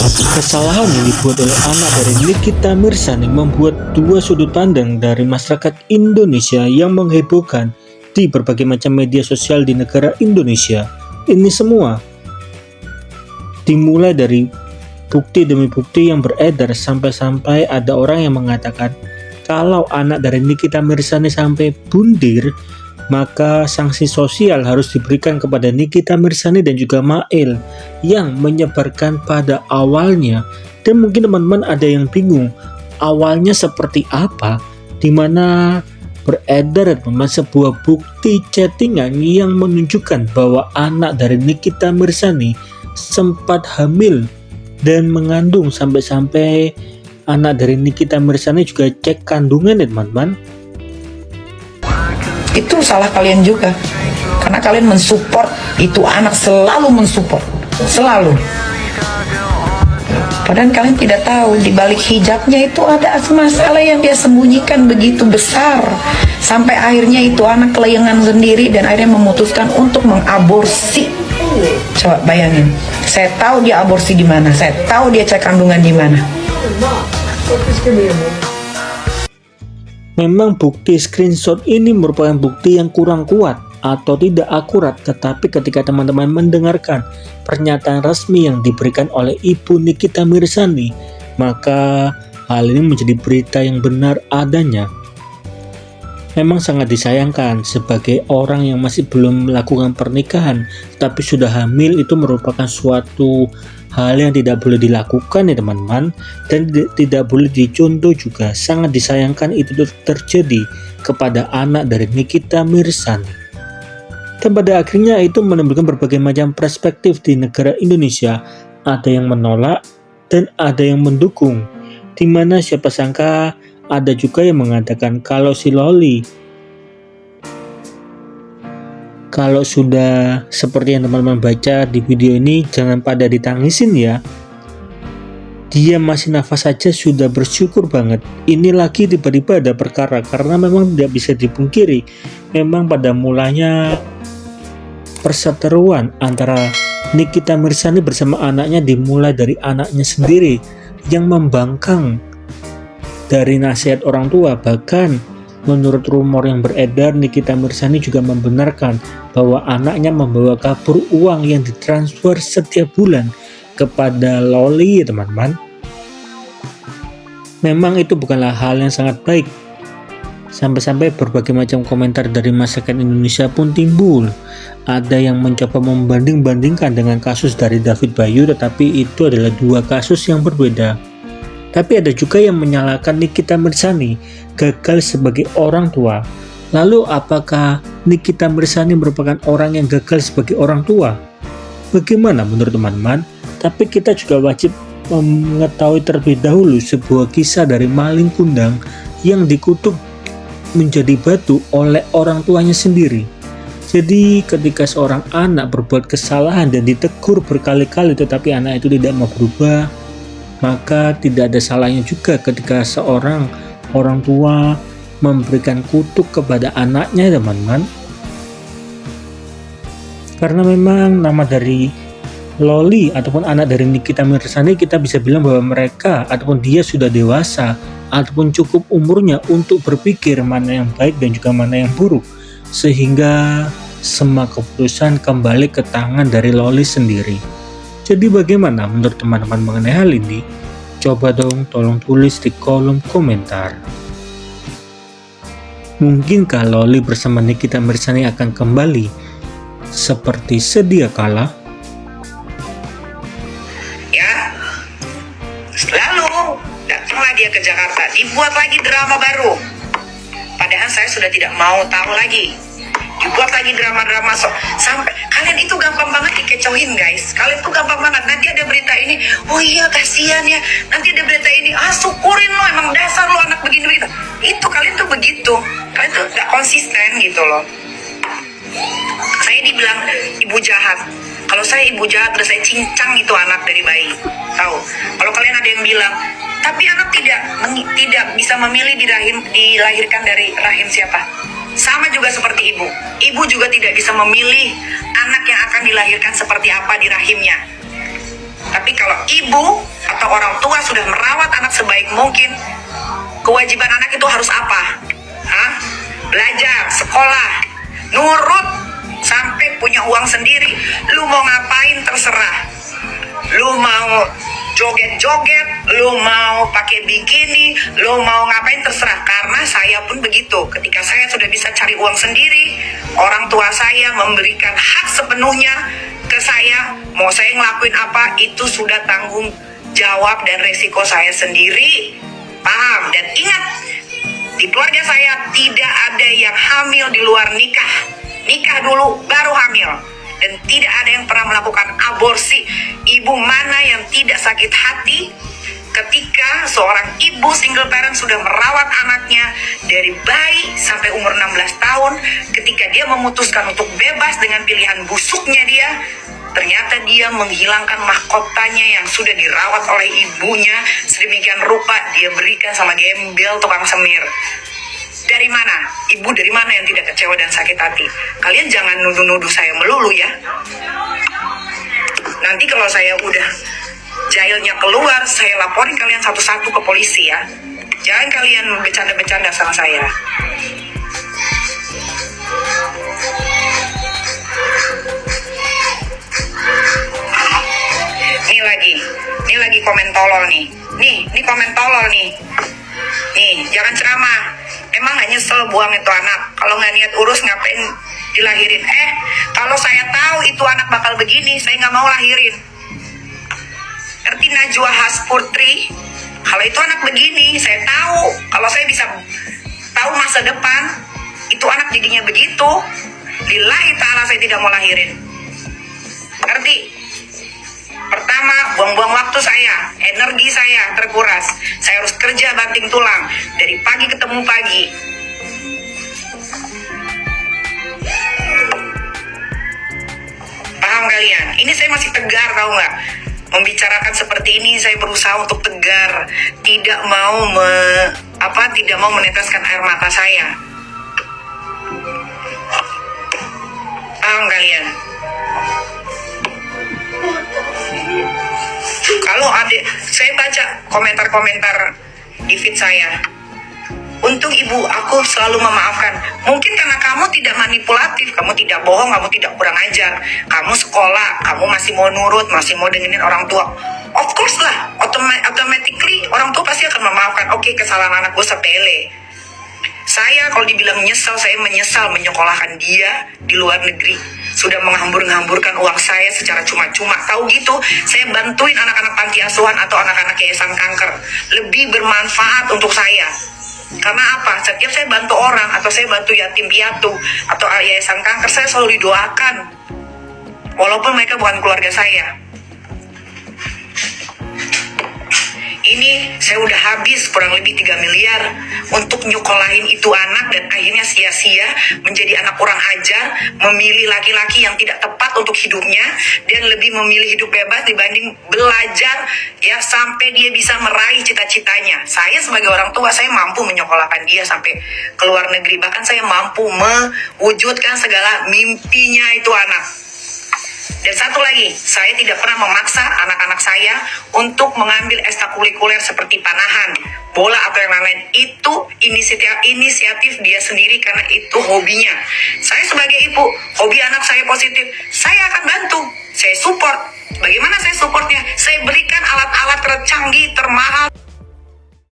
Kesalahan yang dibuat oleh anak dari Nikita Mirzani membuat dua sudut pandang dari masyarakat Indonesia yang menghebohkan di berbagai macam media sosial di negara Indonesia. Ini semua dimulai dari bukti demi bukti yang beredar sampai-sampai ada orang yang mengatakan kalau anak dari Nikita Mirzani sampai bundir, maka sanksi sosial harus diberikan kepada Nikita Mirzani dan juga Mail yang menyebarkan pada awalnya. Dan mungkin teman-teman ada yang bingung awalnya seperti apa, dimana beredar teman sebuah bukti chattingan yang menunjukkan bahwa anak dari Nikita Mirzani sempat hamil dan mengandung, sampai-sampai anak dari Nikita Mirzani juga cek kandungan ya teman-teman. Itu salah kalian juga, karena kalian mensupport itu anak, selalu mensupport, selalu. Padahal kalian tidak tahu di balik hijabnya itu ada masalah yang dia sembunyikan begitu besar, sampai akhirnya itu anak kelayangan sendiri dan akhirnya memutuskan untuk mengaborsi. Coba bayangin, saya tahu dia aborsi di mana, saya tahu dia cek kandungan di mana. Memang bukti screenshot ini merupakan bukti yang kurang kuat atau tidak akurat, tetapi ketika teman-teman mendengarkan pernyataan resmi yang diberikan oleh Ibu Nikita Mirzani, maka hal ini menjadi berita yang benar adanya. Memang sangat disayangkan sebagai orang yang masih belum melakukan pernikahan tapi sudah hamil, itu merupakan suatu hal yang tidak boleh dilakukan ya teman-teman, dan tidak boleh dicontoh juga. Sangat disayangkan itu terjadi kepada anak dari Nikita Mirzani. Dan pada akhirnya itu menimbulkan berbagai macam perspektif di negara Indonesia. Ada yang menolak dan ada yang mendukung, dimana siapa sangka ada juga yang mengatakan kalau si Loli, kalau sudah seperti yang teman-teman baca di video ini, jangan pada ditangisin ya. Dia masih nafas saja sudah bersyukur banget. Ini lagi tiba-tiba ada perkara, karena memang tidak bisa dipungkiri. Memang pada mulanya perseteruan antara Nikita Mirzani bersama anaknya dimulai dari anaknya sendiri yang membangkang dari nasihat orang tua. Bahkan menurut rumor yang beredar, Nikita Mirzani juga membenarkan bahwa anaknya membawa kabur uang yang ditransfer setiap bulan kepada Loli ya teman-teman. Memang itu bukanlah hal yang sangat baik. Sampai-sampai berbagai macam komentar dari masyarakat Indonesia pun timbul. Ada yang mencoba membanding-bandingkan dengan kasus dari David Bayu, tetapi itu adalah dua kasus yang berbeda. Tapi ada juga yang menyalahkan Nikita Mirzani gagal sebagai orang tua. Lalu apakah Nikita Mirzani merupakan orang yang gagal sebagai orang tua? Bagaimana menurut teman-teman? Tapi kita juga wajib mengetahui terlebih dahulu sebuah kisah dari maling kundang yang dikutuk menjadi batu oleh orang tuanya sendiri. Jadi ketika seorang anak berbuat kesalahan dan ditegur berkali-kali tetapi anak itu tidak mau berubah, maka tidak ada salahnya juga ketika seorang orang tua memberikan kutuk kepada anaknya teman-teman. Karena memang nama dari Loli ataupun anak dari Nikita Mirzani, kita bisa bilang bahwa mereka ataupun dia sudah dewasa ataupun cukup umurnya untuk berpikir mana yang baik dan juga mana yang buruk, sehingga semua keputusan kembali ke tangan dari Loli sendiri. Jadi bagaimana menurut teman-teman mengenai hal ini? Coba dong tolong tulis di kolom komentar. Mungkinkah Loli bersama Nikita Mirzani akan kembali seperti sedia kala? Ya, lalu datanglah dia ke Jakarta, dibuat lagi drama baru. Padahal saya sudah tidak mau tahu lagi. Dibuat lagi drama-drama sampai kalian itu gampang banget dikecohin guys. Kalian tuh gampang banget. Nanti ada berita ini, oh iya kasihan ya. Nanti ada berita ini, syukurin lo, emang dasar lo anak begini begitu. Itu kalian tuh begitu. Kalian tuh gak konsisten gitu loh. Saya dibilang ibu jahat. Kalau saya ibu jahat, udah saya cincang itu anak dari bayi. Tahu? Kalau kalian ada yang bilang, tapi anak tidak bisa memilih dilahirkan dari rahim siapa. Sama juga seperti ibu. Ibu juga tidak bisa memilih anak yang akan dilahirkan seperti apa di rahimnya. Tapi kalau ibu atau orang tua sudah merawat anak sebaik mungkin, kewajiban anak itu harus apa? Hah? Belajar, sekolah, nurut, sampai punya uang sendiri. Lu mau ngapain terserah. Lu mau joget-joget, lu mau pakai bikini, lu mau ngapain terserah. Karena saya pun begitu. Ketika saya sudah bisa cari uang sendiri, orang tua saya memberikan hak sepenuhnya ke saya. Mau saya ngelakuin apa, itu sudah tanggung jawab dan resiko saya sendiri. Paham? Dan ingat, di keluarga saya tidak ada yang hamil di luar nikah. Nikah dulu baru hamil. Dan tidak ada yang pernah melakukan aborsi. Ibu mana yang tidak sakit hati ketika seorang ibu single parent sudah merawat anaknya dari bayi sampai umur 16 tahun, ketika dia memutuskan untuk bebas dengan pilihan busuknya dia, ternyata dia menghilangkan mahkotanya yang sudah dirawat oleh ibunya sedemikian rupa, dia berikan sama gembel tukang semir. Dari mana? Ibu dari mana yang tidak kecewa dan sakit hati? Kalian jangan nuduh-nuduh saya melulu ya. Nanti kalau saya udah jailnya keluar, saya laporin kalian satu-satu ke polisi ya. Jangan kalian bercanda-bercanda sama saya. Ini lagi komen tolol nih. Nih komen tolol nih. Nih, jangan ceramah. Emang gak nyesel buang itu anak? Kalau gak niat urus ngapain dilahirin? Kalau saya tahu itu anak bakal begini, saya gak mau lahirin. Ngerti Najwa Haspurtri? Kalau itu anak begini, saya tahu. Kalau saya bisa tahu masa depan, itu anak jadinya begitu. Lillahi ta'ala saya tidak mau lahirin. Ngerti? Pertama, buang-buang waktu saya, energi saya terkuras. Saya harus kerja banting tulang dari pagi ketemu pagi. Paham kalian? Ini saya masih tegar, tahu nggak? Membicarakan seperti ini saya berusaha untuk tegar, tidak mau meneteskan air mata saya. Paham kalian? Kalau saya baca komentar-komentar di feed saya, untung ibu aku selalu memaafkan. Mungkin karena kamu tidak manipulatif, kamu tidak bohong, kamu tidak kurang ajar, kamu sekolah, kamu masih mau nurut, masih mau dengerin orang tua. Of course lah, automatically orang tua pasti akan memaafkan. Oke, kesalahan anak gue sepele. Saya kalau dibilang menyesal, saya menyesal menyekolahkan dia di luar negeri. Sudah menghambur-hamburkan uang saya secara cuma-cuma. Tahu gitu, saya bantuin anak-anak panti asuhan atau anak-anak yayasan kanker. Lebih bermanfaat untuk saya. Karena apa? Setiap saya bantu orang, atau saya bantu yatim piatu, atau yayasan kanker, saya selalu didoakan. Walaupun mereka bukan keluarga saya. Ini saya udah habis kurang lebih 3 miliar untuk nyekolahin itu anak, dan akhirnya sia-sia menjadi anak kurang ajar, memilih laki-laki yang tidak tepat untuk hidupnya, dan lebih memilih hidup bebas dibanding belajar ya sampai dia bisa meraih cita-citanya. Saya sebagai orang tua, saya mampu menyekolahkan dia sampai ke luar negeri, bahkan saya mampu mewujudkan segala mimpinya itu anak. Dan satu lagi, saya tidak pernah memaksa anak-anak saya untuk mengambil ekstrakurikuler seperti panahan, bola atau yang lain-lain. Itu inisiatif dia sendiri karena itu hobinya. Saya sebagai ibu, hobi anak saya positif, saya akan bantu, saya support. Bagaimana